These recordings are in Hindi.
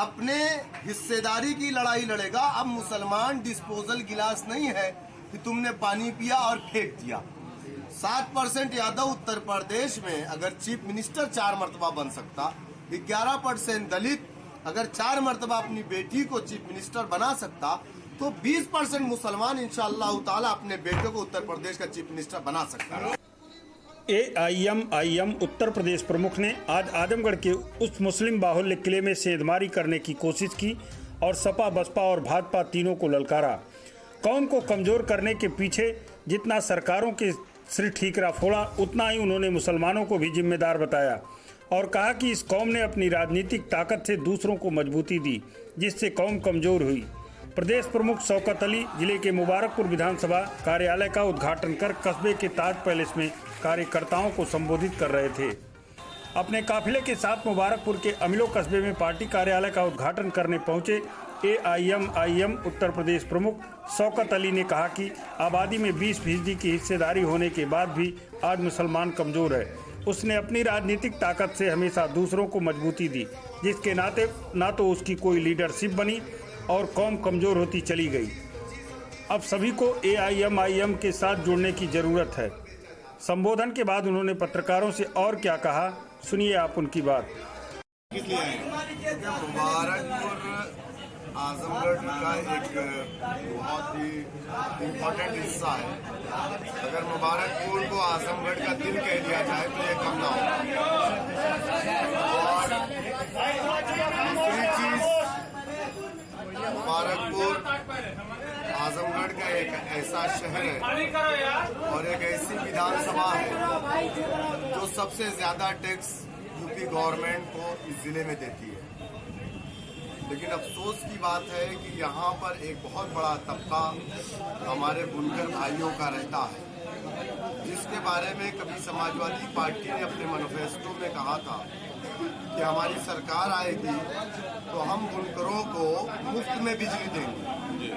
अपने हिस्सेदारी की लड़ाई लड़ेगा। अब मुसलमान डिस्पोजल गिलास नहीं है कि तुमने पानी पिया और फेंक दिया। 7% यादव उत्तर प्रदेश में अगर चीफ मिनिस्टर 4 मरतबा बन सकता, 11% दलित अगर 4 मरतबा अपनी बेटी को चीफ मिनिस्टर बना सकता, तो 20% मुसलमान इंशाअल्लाह ताला अपने बेटे को उत्तर प्रदेश का चीफ मिनिस्टर बना सकता है। AIM उत्तर प्रदेश प्रमुख ने आज आजमगढ़ के उस मुस्लिम बाहुल्य किले में सेंधमारी करने की कोशिश की और सपा बसपा और भाजपा तीनों को ललकारा। कौम को कमजोर करने के पीछे जितना सरकारों के सिर ठीकरा फोड़ा, उतना ही उन्होंने मुसलमानों को भी जिम्मेदार बताया और कहा कि इस कौम ने अपनी राजनीतिक ताकत से दूसरों को मजबूती दी, जिससे कौम कमजोर हुई। प्रदेश प्रमुख शौकत अली जिले के मुबारकपुर विधानसभा कार्यालय का उद्घाटन कर कस्बे के ताज पैलेस में कार्यकर्ताओं को संबोधित कर रहे थे। अपने काफिले के साथ मुबारकपुर के अमिलो कस्बे में पार्टी कार्यालय का उद्घाटन करने पहुंचे AIM उत्तर प्रदेश प्रमुख शौकत अली ने कहा कि आबादी में 20% की हिस्सेदारी होने के बाद भी आज मुसलमान कमजोर है। उसने अपनी राजनीतिक ताकत से हमेशा दूसरों को मजबूती दी, जिसके नाते ना तो उसकी कोई लीडरशिप बनी और कौम कमजोर होती चली गई। अब सभी को AIM के साथ जुड़ने की जरूरत है। संबोधन के बाद उन्होंने पत्रकारों से और क्या कहा, सुनिए आप उनकी बात। मुबारकपुर आजमगढ़ का एक बहुत ही इम्पोर्टेंट हिस्सा है। अगर मुबारकपुर को आजमगढ़ का दिल कह दिया जाए तो ये कम ना हो। और दूसरी चीज, मुबारकपुर आजमगढ़ का एक ऐसा शहर है और एक ऐसी विधानसभा है जो सबसे ज्यादा टैक्स यूपी गवर्नमेंट को इस जिले में देती है। लेकिन अफसोस की बात है कि यहाँ पर एक बहुत बड़ा तबका हमारे बुनकर भाइयों का रहता है, जिसके बारे में कभी समाजवादी पार्टी ने अपने मैनिफेस्टो में कहा था कि हमारी सरकार आएगी तो हम बुनकरों को मुफ्त में बिजली देंगे।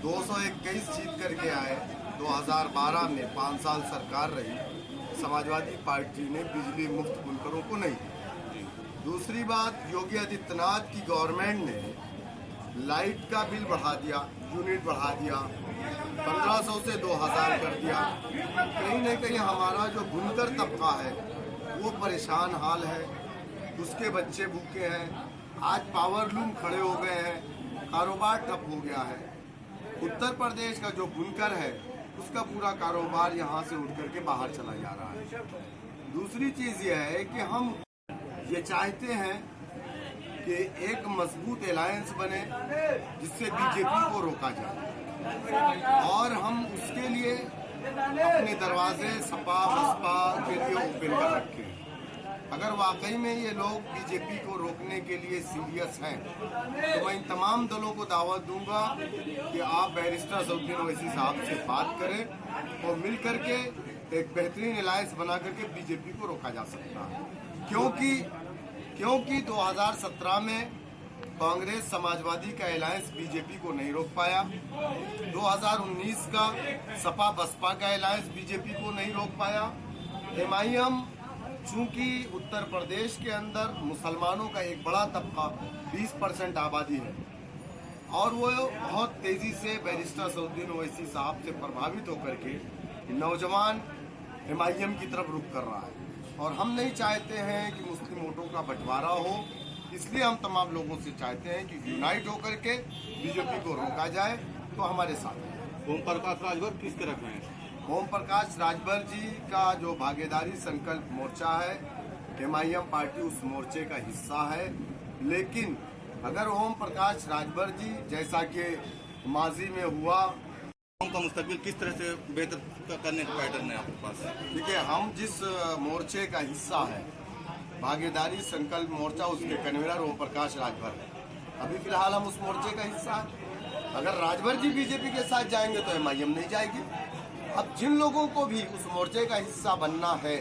221 जीत करके आए, 2012 में 5 साल सरकार रही, समाजवादी पार्टी ने बिजली मुफ्त बुनकरों को नहीं दी। दूसरी बात, योगी आदित्यनाथ की गवर्नमेंट ने लाइट का बिल बढ़ा दिया, यूनिट बढ़ा दिया, 1500 से 2000 कर दिया। कहीं न कहीं हमारा जो बुनकर तबका है वो परेशान हाल है, उसके बच्चे भूखे हैं। आज पावर लूम खड़े हो गए हैं, कारोबार ठप हो गया है। उत्तर प्रदेश का जो बुनकर है उसका पूरा कारोबार यहाँ से उठ करके बाहर चला जा रहा है। दूसरी चीज यह है कि हम ये चाहते हैं कि एक मजबूत अलायंस बने जिससे बीजेपी को रोका जाए, और हम उसके लिए अपने दरवाजे सपा बसपा के लिए ओपन कर रखे। अगर वाकई में ये लोग बीजेपी को रोकने के लिए सीरियस हैं तो मैं इन तमाम दलों को दावत दूंगा कि आप बैरिस्टर असदुद्दीन ओवैसी साहब से बात करें और मिल करके एक बेहतरीन अलायंस बना करके बीजेपी को रोका जा सकता है। क्योंकि 2017 में कांग्रेस समाजवादी का अलायंस बीजेपी को नहीं रोक पाया, 2019 का सपा बसपा का अलायंस बीजेपी को नहीं रोक पाया। MIM चूंकि उत्तर प्रदेश के अंदर मुसलमानों का एक बड़ा तबका 20% आबादी है और वो बहुत तेजी से बैरिस्टर असदुद्दीन ओवैसी साहब से प्रभावित होकर के नौजवान MIM की तरफ रुख कर रहा है, और हम नहीं चाहते हैं कि मुस्लिम वोटों का बंटवारा हो। इसलिए हम तमाम लोगों से चाहते हैं कि यूनाइट होकर के बीजेपी को रोका जाए तो हमारे साथ है। ओम प्रकाश राजभर किस तरफ हैं? ओम प्रकाश राजभर जी का जो भागीदारी संकल्प मोर्चा है, MIM पार्टी उस मोर्चे का हिस्सा है। लेकिन अगर ओम प्रकाश राजभर जी जैसा कि माजी में हुआ, का मुस्तकबिल किस तरह से बेहतर करने का पैटर्न है आपके पास? देखिए, हम जिस मोर्चे का हिस्सा है भागीदारी संकल्प मोर्चा, उसके कन्वीनर ओम प्रकाश राजभर है। अभी फिलहाल हम उस मोर्चे का हिस्सा है। अगर राजभर जी बीजेपी के साथ जाएंगे तो MIM नहीं जाएगी। अब जिन लोगों को भी उस मोर्चे का हिस्सा बनना है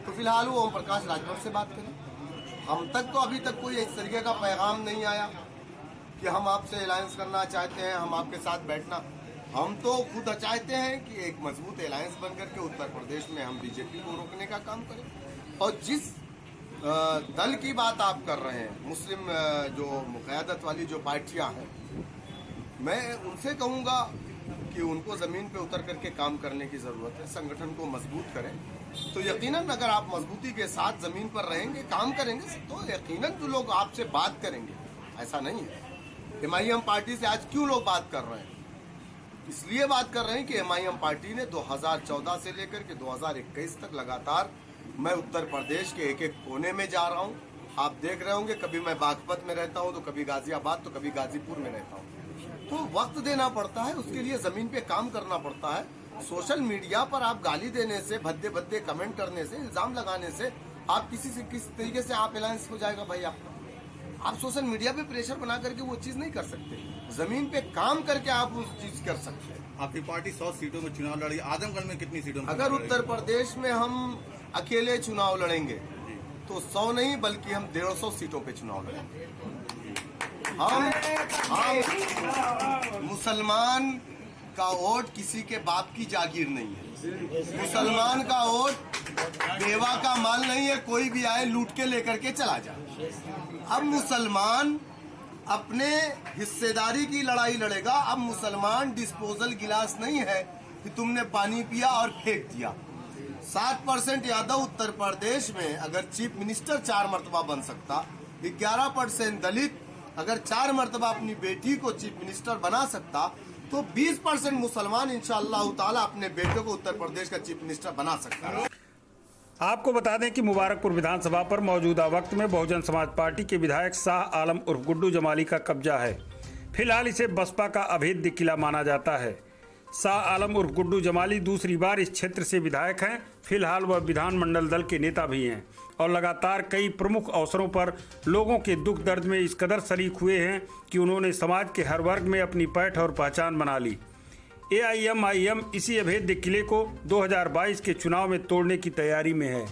तो फिलहाल वो ओम प्रकाश राजभर से बात करें। हम तक तो अभी तक कोई इस तरीके का पैगाम नहीं आया कि हम आपसे अलायंस करना चाहते हैं, हम आपके साथ बैठना। हम तो खुद चाहते हैं कि एक मजबूत अलायंस बनकर के उत्तर प्रदेश में हम बीजेपी को रोकने का काम करें। और जिस दल की बात आप कर रहे हैं, मुस्लिम जो क़यादत वाली जो पार्टियां हैं, मैं उनसे कहूंगा कि उनको ज़मीन पे उतर करके काम करने की ज़रूरत है, संगठन को मजबूत करें। तो यकीनन अगर आप मजबूती के साथ ज़मीन पर रहेंगे, काम करेंगे, तो यकीनन जो लोग आपसे बात करेंगे, ऐसा नहीं है। MIM पार्टी से आज क्यों लोग बात कर रहे हैं? इसलिए बात कर रहे हैं कि MIM पार्टी ने 2014 से लेकर के 2021 तक लगातार, मैं उत्तर प्रदेश के एक एक कोने में जा रहा हूं, आप देख रहे होंगे, कभी मैं बागपत में रहता हूं, तो कभी गाजियाबाद, तो कभी गाजीपुर में रहता हूं। तो वक्त देना पड़ता है, उसके लिए जमीन पे काम करना पड़ता है। सोशल मीडिया पर आप गाली देने से, भद्दे भद्दे कमेंट करने से, इल्जाम लगाने से आप किसी से किस तरीके से आप अलायंस हो जाएगा भाई आपका? आप सोशल मीडिया पे प्रेशर बना करके वो चीज नहीं कर सकते, जमीन पे काम करके आप उस चीज कर सकते हैं। आपकी पार्टी 100 सीटों में चुनाव लड़ी, आजमगढ़ में कितनी सीटों में? अगर उत्तर प्रदेश में हम अकेले चुनाव लड़ेंगे तो 100 नहीं बल्कि हम 150 सीटों पे चुनाव लड़ेंगे। हम मुसलमान का वोट किसी के बाप की जागीर नहीं है, मुसलमान का वोट बेवा का माल नहीं है, कोई भी आए लूट के लेकर के चला जाए। अब मुसलमान अपने हिस्सेदारी की लड़ाई लड़ेगा। अब मुसलमान डिस्पोजल गिलास नहीं है कि तुमने पानी पिया और फेंक दिया। 7% यादव उत्तर प्रदेश में अगर चीफ मिनिस्टर 4 मरतबा बन सकता, 11% दलित अगर 4 मरतबा अपनी बेटी को चीफ मिनिस्टर बना सकता, तो 20% मुसलमान इंशाअल्लाह ताला अपने बेटे को उत्तर प्रदेश का चीफ मिनिस्टर बना सकता है। आपको बता दें कि मुबारकपुर विधानसभा पर मौजूदा वक्त में बहुजन समाज पार्टी के विधायक शाह आलम उर्फ गुड्डू जमाली का कब्जा है। फिलहाल इसे बसपा का अभेद्य किला माना जाता है। शाह आलम उर्फ गुड्डू जमाली दूसरी बार इस क्षेत्र से विधायक हैं। फिलहाल वह विधानमंडल दल के नेता भी हैं और लगातार कई प्रमुख अवसरों पर लोगों के दुख दर्द में इस कदर शरीक हुए हैं कि उन्होंने समाज के हर वर्ग में अपनी पैठ और पहचान बना ली। AIM इसी अभेद्य किले को 2022 के चुनाव में तोड़ने की तैयारी में है।